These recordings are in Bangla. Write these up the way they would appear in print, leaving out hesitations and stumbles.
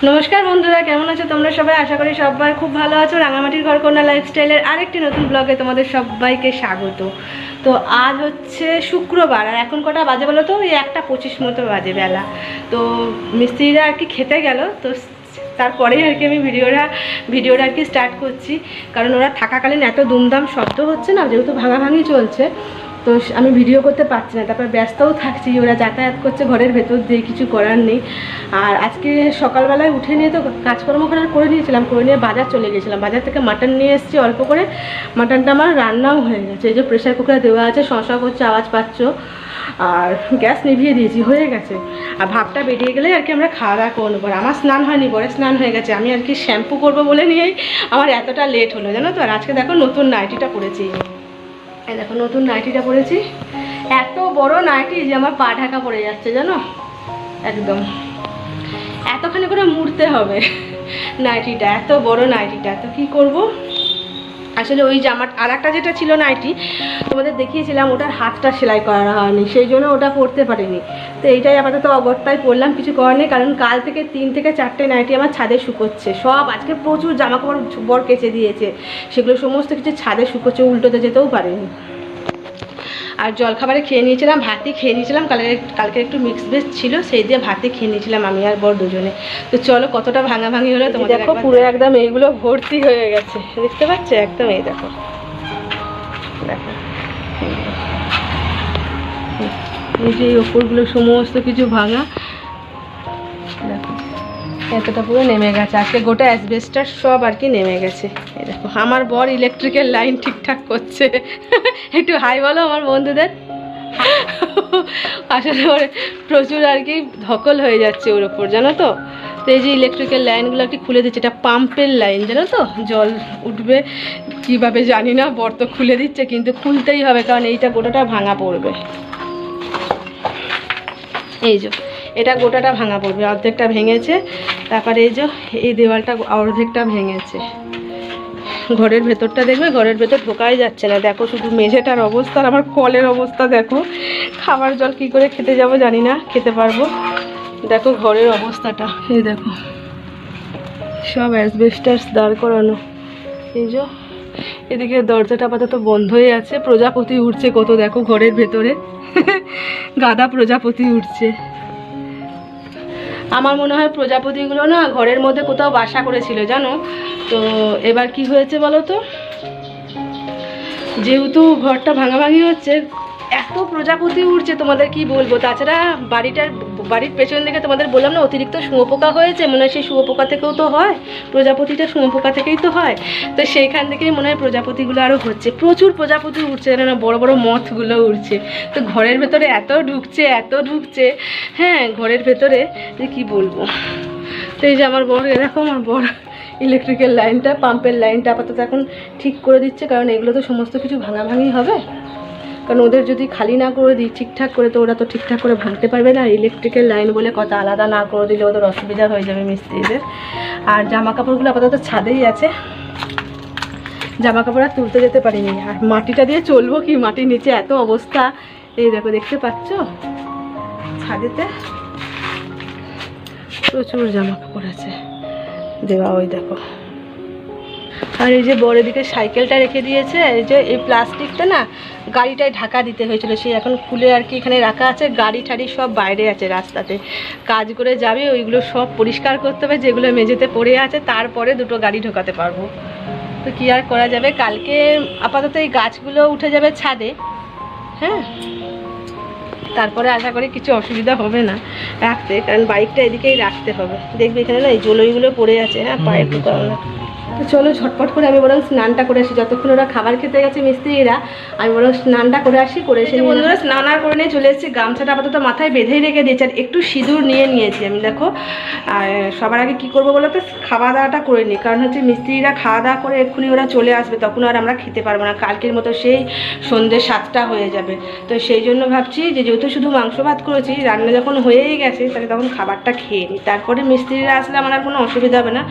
নমস্কার বন্ধুরা, কেমন আছো তোমরা সবাই? আশা করি সবাই খুব ভালো আছো। রাঙামাটির ঘরকন্যা লাইফস্টাইলের আরেকটি নতুন ব্লগে তোমাদের সবাইকে স্বাগত। তো আজ হচ্ছে শুক্রবার, আর এখন কটা বাজে বলো তো? ওই 1:25 মতো বাজে বেলা। তো মিস্ত্রিরা আর কি খেতে গেল, তো তারপরেই আর কি আমি ভিডিওটা আর কি স্টার্ট করছি। কারণ ওরা থাকাকালীন এত দুমদাম শব্দ হচ্ছে না, যেহেতু ভাঙাভাঙি চলছে, তো আমি ভিডিও করতে পারছি না। তারপর ব্যস্তও থাকছি, ওরা যাতায়াত করছে ঘরের ভেতর দিয়ে, কিছু করার নেই। আর আজকে সকালবেলায় উঠে নিয়ে তো কাজকর্ম করে নিয়েছিলাম, করে নিয়ে বাজার চলে গেছিলাম। বাজার থেকে মাটন নিয়ে এসেছি অল্প করে। মাটনটা আমার রান্নাও হয়ে গেছে, এই যে প্রেশার কুকারে দেওয়া আছে, শশা করছে, আওয়াজ পাচ্ছ। আর গ্যাস নিভিয়ে দিয়েছি, হয়ে গেছে। আর ভাবটা বেরিয়ে গেলে আর কি আমরা খাওয়া দাওয়া করে নেবো। আমার স্নান হয়নি, পরে স্নান হয়ে গেছে। আমি আর কি শ্যাম্পু করবো বলে নিয়েই আমার এতটা লেট হলো, জানো তো। আর আজকে দেখো নতুন নাইটিটা পরেছি, এই দেখো নতুন নাইটিটা পরেছি। এত বড় নাইটি যে আমার পা ঢাকা পড়ে যাচ্ছে, জানো, একদম এতখানি করে মুড়তে হবে নাইটিটা, এত বড় নাইটিটা। তো কী করব, আসলে ওই জামা আর একটা যেটা ছিল নাইটি তোমাদের দেখিয়েছিলাম, ওটার হাতটা সেলাই করা হয়নি, সেই জন্য ওটা পরতে পারিনি। তো এইটাই আপাতত অবস্থায় পরলাম, কিছু করার নেই। কারণ কাল থেকে 3 থেকে 4টে নাইটি আমার ছাদে শুকোচ্ছে সব। আজকে প্রচুর জামা কাপড় বর কেচে দিয়েছে, সেগুলো সমস্ত কিছু ছাদে শুকোচ্ছে, উল্টোতে যেতেও পারিনি। আর জলখাবারে খেয়ে নিয়েছিলাম, ভাতই খেয়ে নিয়েছিলাম। কালকে একটু মিক্স ভেজ ছিল, সেই দিয়ে ভাতই খেয়ে নিয়েছিলাম আমি আর বর দুজনে। তো চলো কতটা ভাঙাভাঙি হলো তোমাদের দেখো। পুরো একদম এইগুলো ভর্তি হয়ে গেছে, দেখতে পাচ্ছ একদম। এই দেখো দেখো, এই যে এই ওপরগুলো সমস্ত কিছু ভাঙা, দেখো এতটা পুরো নেমে গেছে। আজকে গোটা অ্যাসবেস্টার সব আর কি নেমে গেছে। এই দেখো আমার বর ইলেকট্রিক্যাল লাইন ঠিকঠাক করছে একটু হাই বলো আমার বন্ধুদের। আসলে ওর প্রচুর আর কি ধকল হয়ে যাচ্ছে ওর ওপর, জানো তো। তো এই যে ইলেকট্রিক্যাল লাইনগুলো আর কি খুলে দিচ্ছে, এটা পাম্পের লাইন, জানো তো। জল উঠবে কীভাবে জানি না, বর তো খুলে দিচ্ছে, কিন্তু খুলতেই হবে, কারণ এইটা গোটাটা ভাঙা পড়বে। এই যে এটা গোটাটা ভাঙা পড়বে, অর্ধেকটা ভেঙেছে। তারপরে এই যে এই দেওয়ালটা অর্ধেকটা ভেঙেছে। ঘরের ভেতরটা দেখবে, ঘরের ভেতর ঢোকাই যাচ্ছে না। দেখো শুধু মেঝেটার অবস্থা, আর আমার কলের অবস্থা দেখো। খাবার জল কি করে খেতে যাব জানি না, খেতে পারবো। দেখো ঘরের অবস্থাটা, এই দেখো সব অ্যাসবেস্টাস দাঁড় করানো। এই যে এদিকে দরজাটা আপাতত বন্ধই আছে। প্রজাপতি উঠছে কত দেখো ঘরের ভেতরে গাদা প্রজাপতি উঠছে। আমার মনে হয় প্রজাপতিগুলো না ঘরের মধ্যে কোথাও বাসা করেছিল, জানো তো। এবার কি হয়েছে বলো তো, যেহেতু ঘরটা ভাঙাভাঙি হচ্ছে, এত প্রজাপতি উঠছে তোমাদের কি বলবো। তাছাড়া বাড়ির পেছন দিকে তোমাদের বললাম না অতিরিক্ত শুঁয়োপোকা হয়েছে, মনে হয় সেই শুঁয়োপোকা থেকেও তো হয়, প্রজাপতিটা শুঁয়োপোকা থেকেই তো হয়। তো সেইখান থেকেই মনে হয় প্রজাপতিগুলো আরও হচ্ছে। প্রচুর প্রজাপতি উঠছে, জানো না, বড় বড় মথগুলো উঠছে। তো ঘরের ভেতরে এত ঢুকছে, হ্যাঁ ঘরের ভেতরে যে কী বলবো। তো এই যে আমার বর, এরকম আমার বর ইলেকট্রিক্যাল লাইনটা, পাম্পের লাইনটা আপাতত এখন ঠিক করে দিচ্ছে। কারণ এগুলো তো সমস্ত কিছু ভাঙাভাঙি হবে, কারণ ওদের যদি খালি না করে দিই ঠিকঠাক করে, তো ওরা তো ঠিকঠাক করে ভাঙতে পারবে না। ইলেকট্রিক্যাল লাইন বলে কথা, আলাদা না করে দিলে ওদের অসুবিধা হয়ে যাবে মিস্ত্রিদের। আর জামা কাপড়গুলো আপাতত ছাদেই আছে, জামা কাপড় আর তুলতে যেতে পারিনি। আর মাটিটা দিয়ে চলবো কি, মাটির নিচে এত অবস্থা। এই দেখো দেখতে পাচ্ছ, ছাদেতে প্রচুর জামা কাপড় আছে দেওয়া, ওই দেখো। আর এই যে বড় দিকে সাইকেলটা রেখে দিয়েছে, এই যে এই প্লাস্টিকটা না গাড়িটায় ঢাকা দিতে হয়েছিল, সেই এখন খুলে আর কি এখানে রাখা আছে। গাড়ি ঠাড়ি সব বাইরে আছে, রাস্তাতে কাজ করে যাবে, ওইগুলো সব পরিষ্কার করতে হবে, যেগুলো মেঝেতে পড়ে আছে, তারপরে দুটো গাড়ি ঢোকাতে পারবো। তো কী আর করা যাবে। কালকে আপাতত এই গাছগুলো উঠে যাবে ছাদে, হ্যাঁ, তারপরে আশা করি কিছু অসুবিধা হবে না রাখতে, কারণ বাইকটা এদিকেই রাখতে হবে। দেখবে এখানে না এই জলইগুলো পড়ে আছে, হ্যাঁ পায়ের টোকানো। তো চলো ঝটপট করে আমি বরং স্নানটা করে আসি, যতক্ষণ ওরা খাবার খেতে গেছে মিস্ত্রিরা, আমি বরং স্নানটা করে আসি। করে এসে বন্ধুরা স্নান আর করে নিয়ে চলে এসেছি। গামছাটা আপাতত মাথায় বেঁধেই রেখে দিয়েছি, আর একটু সিঁদুর নিয়েছি আমি, দেখো। আর সবার আগে কী করবো বলো তো, খাওয়া দাওয়াটা করে নিই। কারণ হচ্ছে মিস্ত্রিরা খাওয়া দাওয়া করে এক্ষুনি ওরা চলে আসবে, তখন আর আমরা খেতে পারবো না। কালকের মতো সেই সন্ধ্যে 7টা হয়ে যাবে। তো সেই জন্য ভাবছি যে যেহেতু শুধু মাংস ভাত করেছি, রান্না যখন হয়েই গেছে, তাহলে তখন খাবারটা খেয়ে নিই। তারপরে মিস্ত্রিরা আসলে আমার আর কোনো অসুবিধা হবে না,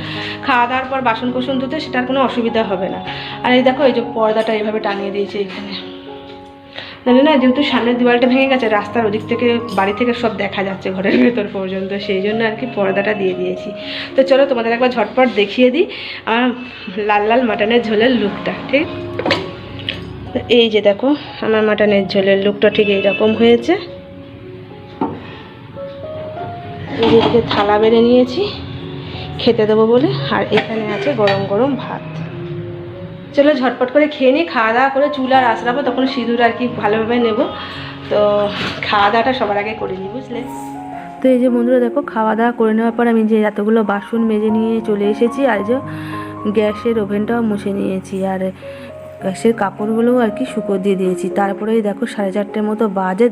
খাওয়া দাওয়ার পর বাসন কোসন ধুতে সেটার কোনো অসুবিধা হবে না। আর এই দেখো এই যে পর্দাটা এইভাবে টাঙিয়ে দিয়েছে এখানে, জানি না, যেহেতু সামনের দেওয়ালটা ভেঙে গেছে, রাস্তার ওদিক থেকে বাড়ি থেকে সব দেখা যাচ্ছে ঘরের ভেতর পর্যন্ত, সেই জন্য আর কি পর্দাটা দিয়ে দিয়েছি। তো চলো তোমাদের একবার ঝটপট দেখিয়ে দিই আমার লাল লাল মাটনের ঝোলের লুকটা। ঠিক এই যে দেখো আমার মাটনের ঝোলের লুকটা ঠিক এইরকম হয়েছে। এদিকে থালা বেড়ে নিয়েছি খেতে দেবো বলে, আর এখানে আছে গরম গরম ভাত। চলো ঝটপট করে খেয়ে নিই, খাওয়া দাওয়া করে চুল আর আসরাবো, তখন সিঁদুর আর কি ভালোভাবে নেব। তো খাওয়া দাওয়াটা সবার আগে করে নিই, বুঝলে। তো এই যে বন্ধুরা দেখো, খাওয়া দাওয়া করে নেওয়ার পর আমি যে এতগুলো বাসন মেজে নিয়ে চলে এসেছি, আর যে গ্যাসের ওভেনটাও মুছে নিয়েছি, আর গ্যাসের কাপড়গুলোও আর কি শুকো দিয়ে দিয়েছি। তারপরেই দেখো 4:30 মতো বাজে,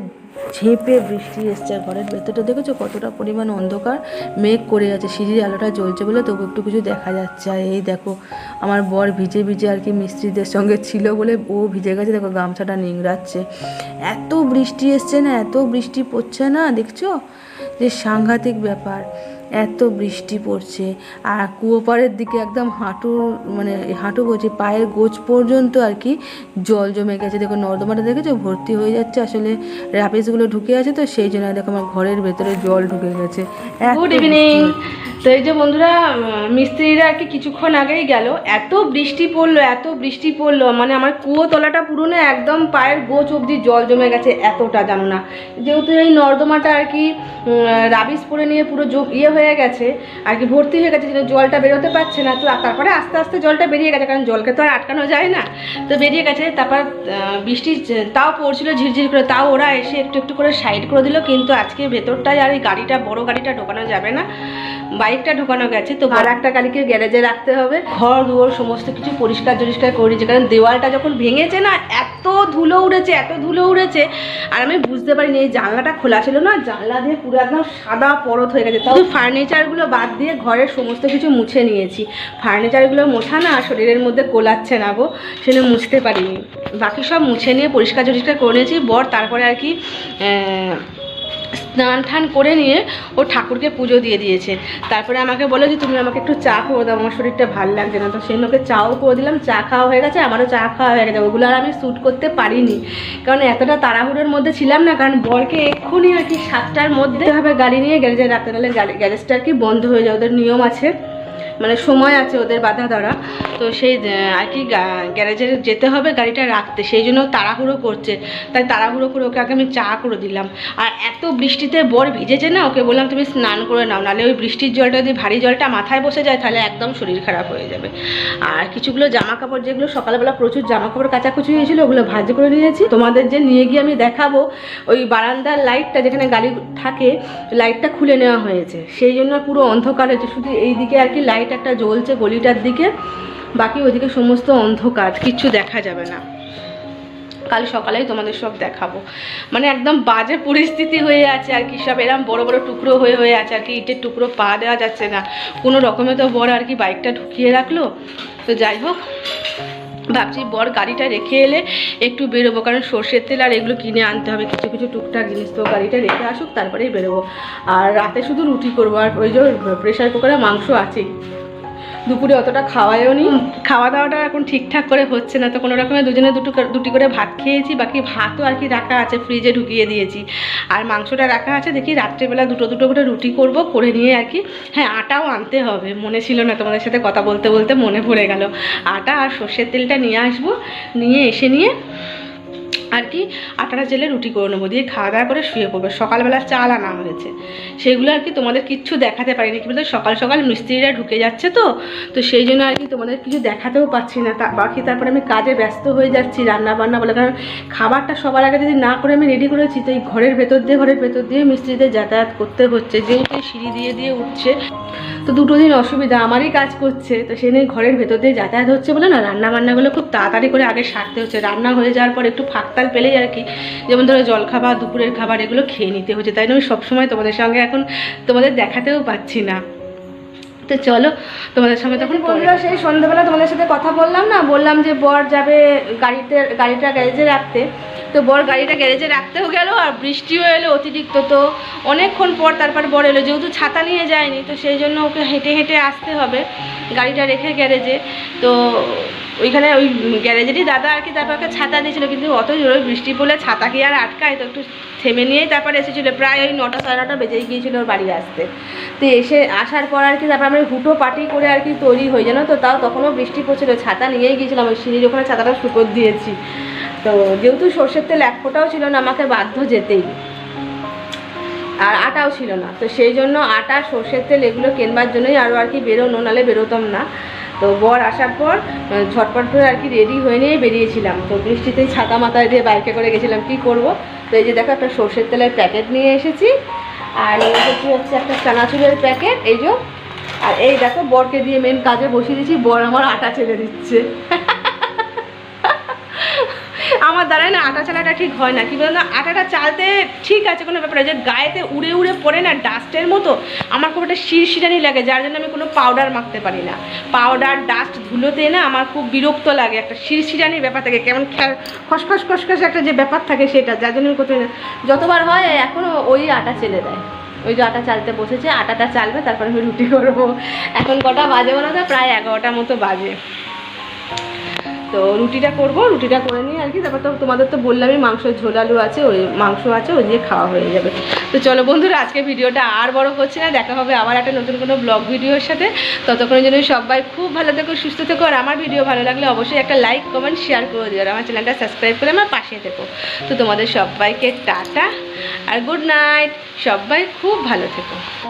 ঝেঁপে বৃষ্টি এসছে। আর ঘরের ভেতরটা দেখেছো কতটা পরিমাণ অন্ধকার, মেঘ করে আছে, সিঁড়ির আলোটা জ্বলছে বলে তবু একটু কিছু দেখা যাচ্ছে। আর এই দেখো আমার বর ভিজে ভিজে আর কি মিস্ত্রিদের সঙ্গে ছিল বলে ও ভিজে গেছে, দেখো গামছাটা নিংড়াচ্ছে। এত বৃষ্টি এসছে না, এত বৃষ্টি পড়ছে না, দেখছো যে সাংঘাতিক ব্যাপার, এত বৃষ্টি পড়ছে। আর কুয়োপাড়ের দিকে একদম হাঁটু বলছি পায়ের গোছ পর্যন্ত আর কি জল জমে গেছে। দেখো নর্দমাটা দেখেছো ভর্তি হয়ে যাচ্ছে, আসলে রাপিসগুলো ঢুকে আছে তো সেই জন্য দেখো আমার ঘরের ভেতরে জল ঢুকে গেছে। Good evening. তো এই যে বন্ধুরা, মিস্ত্রিরা আর কি কিছুক্ষণ আগেই গেল, এত বৃষ্টি পড়লো মানে আমার কুয়ো তলাটা পুরো না একদম পায়ের গোছ অবধি জল জমে গেছে, এতটা জানো না। যেহেতু এই নর্দমাটা আর কি রাবিশ পরে নিয়ে পুরো ইয়ে হয়ে গেছে আর কি, ভর্তি হয়ে গেছে, জলটা বেরোতে পারছে না। তো তারপরে আস্তে আস্তে জলটা বেরিয়ে গেছে, কারণ জলকে তো আর আটকানো যায় না, তো বেরিয়ে গেছে। তারপর বৃষ্টি তাও পড়ছিল ঝিরঝির করে, তাও ওরা এসে একটু একটু করে সাইড করে দিল। কিন্তু আজকে ভেতরটায় আর এই গাড়িটা, বড় গাড়িটা ঢোকানো যাবে না, বাইকটা ঢোকানো গেছে। তো আর একটা গাড়িকে গ্যারেজে রাখতে হবে। ঘর দুয়ার সমস্ত কিছু পরিষ্কার করে দিয়েছে, কারণ দেওয়ালটা যখন ভেঙেছে না এত ধুলো উড়েছে। আর আমি বুঝতে পারিনি, এই জানলাটা খোলা ছিল না, জানলা দিয়ে পুরো একদম সাদা পরত হয়ে গেছে। তাও ফার্নিচারগুলো বাদ দিয়ে ঘরের সমস্ত কিছু মুছে নিয়েছি। ফার্নিচারগুলো মোছা না শরীরের মধ্যে কোলাচ্ছে না গো, সেটা মুছতে পারিনি। বাকি সব মুছে নিয়ে পরিষ্কার করে নিয়েছি। বর তারপরে আর কি স্নান টান করে নিয়ে ও ঠাকুরকে পুজো দিয়ে দিয়েছে। তারপরে আমাকে বলে যে তুমি আমাকে একটু চা করে দাও, আমার শরীরটা ভালো লাগছে না। তো সেই লোকে চাও করে দিলাম, চা খাওয়া হয়ে গেছে, আমারও চা খাওয়া হয়ে গেছে। ওগুলো আর আমি শ্যুট করতে পারিনি, কারণ এতটা তাড়াহুড়োর মধ্যে ছিলাম না। কারণ বরকে এক্ষুনি আর কি 7টার মধ্যে হবে গাড়ি নিয়ে গ্যারেজে রাখতে, নাহলে গ্যারেজটা আর কি বন্ধ হয়ে যায়, ওদের নিয়ম আছে, মানে সময় আছে ওদের বাধা ধরা। তো সেই আর কি গ্যারেজে যেতে হবে গাড়িটা রাখতে, সেই জন্য তাড়াহুড়ো করছে। তাই তাড়াহুড়ো করে ওকে আগে আমি চা করে দিলাম। আর এত বৃষ্টিতে বর ভিজেছে না, ওকে বললাম তুমি স্নান করে নাও, নাহলে ওই বৃষ্টির জলটা যদি ভারী জলটা মাথায় বসে যায় তাহলে একদম শরীর খারাপ হয়ে যাবে। আর কিছুগুলো জামা কাপড়, যেগুলো সকালবেলা প্রচুর জামা কাপড় কাচাকুচি হয়েছিল, ওগুলো ভাঁজ করে নিয়েছি। তোমাদের যে নিয়ে গিয়ে আমি দেখাবো, ওই বারান্দার লাইটটা যেখানে গাড়ি থাকে লাইটটা খুলে নেওয়া হয়েছে, সেই জন্য পুরো অন্ধকার হয়েছে। শুধু এই দিকে আর কি লাইট একটা জ্বলছে গলিটার দিকে, বাকি ওইদিকে সমস্ত অন্ধকার, কিচ্ছু দেখা যাবে না। কাল সকালেই তোমাদের সব দেখাবো। মানে একদম বাজে পরিস্থিতি হয়ে আছে আর কি, সব এরকম বড় বড় টুকরো হয়ে আছে আর কি, ইটের টুকরো পা দেওয়া যাচ্ছে না কোনো রকমে। তো বড় আর কি বাইকটা ঢুকিয়ে রাখলো। তো যাই হোক, ভাবছি বর গাড়িটা রেখে এলে একটু বেরোবো, কারণ সর্ষের তেল আর এগুলো কিনে আনতে হবে, কিছু কিছু টুকটাক জিনিস। তো গাড়িটা রেখে আসুক তারপরেই বেরোবো। আর রাতে শুধু রুটি করবো, আর ওই যে প্রেশার কুকারে মাংস আছেই। দুপুরে অতটা খাওয়ায়ও নি, খাওয়া দাওয়াটা এখন ঠিকঠাক করে হচ্ছে না। তো কোনো রকমে দুজনে দুটি করে ভাত খেয়েছি, বাকি ভাতও আর কি রাখা আছে, ফ্রিজে ঢুকিয়ে দিয়েছি। আর মাংসটা রাখা আছে, দেখি রাত্রেবেলা দুটো করে রুটি করব, করে নিয়ে আর কি। হ্যাঁ, আটাও আনতে হবে, মনে ছিল না, তোমাদের সাথে কথা বলতে বলতে মনে পড়ে গেল। আটা আর সর্ষের তেলটা নিয়ে আসবো, নিয়ে এসে নিয়ে আর কি আটাটা জেলে রুটি করে নেবো, দিয়ে খাওয়া দাওয়া করে শুয়ে পড়বো। সকালবেলা চাল আনা হয়েছে, সেগুলো আর কি তোমাদের কিচ্ছু দেখাতে পারিনি, কি বলতে সকাল সকাল মিস্ত্রিরা ঢুকে যাচ্ছে তো সেই জন্য আর কি তোমাদের কিছু দেখাতেও পাচ্ছি না। বাকি তারপরে আমি কাজে ব্যস্ত হয়ে যাচ্ছি, রান্না বান্না বলে, কারণ খাবারটা সবার আগে যদি না করে আমি রেডি করেছি, তো এই ঘরের ভেতর দিয়ে মিস্ত্রিদের যাতায়াত করতে হচ্ছে, যেহেতু সিঁড়ি দিয়ে উঠছে। তো দুটো দিন অসুবিধা, আমারই কাজ করছে, তো সেই নিয়ে ঘরের ভেতর দিয়ে যাতায়াত হচ্ছে বলে না, রান্না বান্নাগুলো খুব তাড়াতাড়ি করে আগে সারতে হচ্ছে। রান্না হয়ে যাওয়ার পর একটু ফাঁকতাল পেলেই আর কি, যেমন ধরো জলখাবার, দুপুরের খাবার, এগুলো খেয়ে নিতে হচ্ছে। তাই জন্য আমি সবসময় তোমাদের সঙ্গে এখন তোমাদের দেখাতেও পাচ্ছি না। তো চলো তোমাদের সঙ্গে তখন বন্ধুরা, সেই সন্ধ্যাবেলা তোমাদের সাথে কথা বললাম যে বর যাবে গাড়িটা গ্যারেজে রাখতে। তো বর গাড়িটা গ্যারেজে রাখতেও গেল আর বৃষ্টিও এলো অতিরিক্ত, তো অনেকক্ষণ পর তারপর বর এলো, যেহেতু ছাতা নিয়ে যায়নি তো সেই জন্য ওকে হেঁটে হেঁটে আসতে হবে গাড়িটা রেখে গ্যারেজে। তো ওইখানে ওই গ্যারেজেরই দাদা আর কি তারপর একটা ছাতা দিয়েছিলো, কিন্তু অত জোরে বৃষ্টি পড়লে ছাতা কি আর আটকায়, তো একটু থেমে নিয়েই তারপর এসেছিলো, প্রায় ওই 9টা সাড়ে 9টা বেজেই গিয়েছিলো ওর বাড়ি আসতে। তো আসার পর আর কি তারপর আমরা হুটো পাটি করে আর কি তৈরি হয়ে জানো তো, তাও তখনও বৃষ্টি পড়ছিল, ছাতা নিয়েই গিয়েছিলাম, ওই সিঁড়ির ওখানে ছাতাটা শুকোর দিয়েছি। তো যেহেতু সর্ষের তেল এক ফোঁটাও ছিল না আমাকে বাধ্য যেতেই, আর আটাও ছিল না, তো সেই জন্য আটা সর্ষের তেল এগুলো কেনবার জন্যই আরও আর কি বেরোনো, নাহলে বেরোতাম না। তো বর আসার পর ঝটপট করে আর কি রেডি হয়ে নিয়ে বেরিয়েছিলাম। তো বৃষ্টিতেই ছাতা মাথায় দিয়ে বাইকে করে গেছিলাম, কি করব। তো এই যে দেখো একটা সর্ষের তেলের প্যাকেট নিয়ে এসেছি, আর নিয়ে এসেছি হচ্ছে একটা চানাচুরের প্যাকেট, এই যে। আর এই দেখো বরকে দিয়ে মেন কাজে বসিয়ে দিয়েছি, বর আমার আটা ছেড়ে দিচ্ছে। আমার দ্বারাই না আটা চালাটা ঠিক হয় না, কি বলতো, আটাটা চালতে ঠিক আছে কোনো ব্যাপারে, যে গায়েতে উড়ে উড়ে পড়ে না ডাস্টের মতো, আমার খুব একটা শিরশিরানি লাগে, যার জন্য আমি কোনো পাউডার মাখতে পারি না। পাউডার ডাস্ট ধুলোতে না আমার খুব বিরক্ত লাগে, একটা শিরশিরানির ব্যাপার থাকে, কেমন খসখস খসখস একটা যে ব্যাপার থাকে সেটা, যার জন্য আমি করতে না। যতবার হয় এখনও ওই আটা চেলে দেয়, ওই যে আটা চালতে বসেছে, আটাটা চালবে তারপরে আমি রুটি করবো। এখন কটা বাজে বলো তো, প্রায় 11টার মতো বাজে। তো রুটিটা করবো, রুটিটা করে নিই আর কি, তারপর তো তোমাদের তো বললামই মাংসের ঝোল আলু আছে, ওই মাংস আছে, ওই দিয়ে খাওয়া হয়ে যাবে। তো চলো বন্ধুরা, আজকে ভিডিওটা আর বড় হচ্ছে না, দেখা হবে আবার একটা নতুন কোনো ব্লগ ভিডিওর সাথে। ততক্ষণের জন্য সবাই খুব ভালো থেকো, সুস্থ থেকো, আর আমার ভিডিও ভালো লাগলে অবশ্যই একটা লাইক কমেন্ট শেয়ার করে দিও, আর আমার চ্যানেলটা সাবস্ক্রাইব করে আমার পাশে থেকো। তো তোমাদের সবাইকে টাটা আর গুড নাইট, সবাই খুব ভালো থেকো।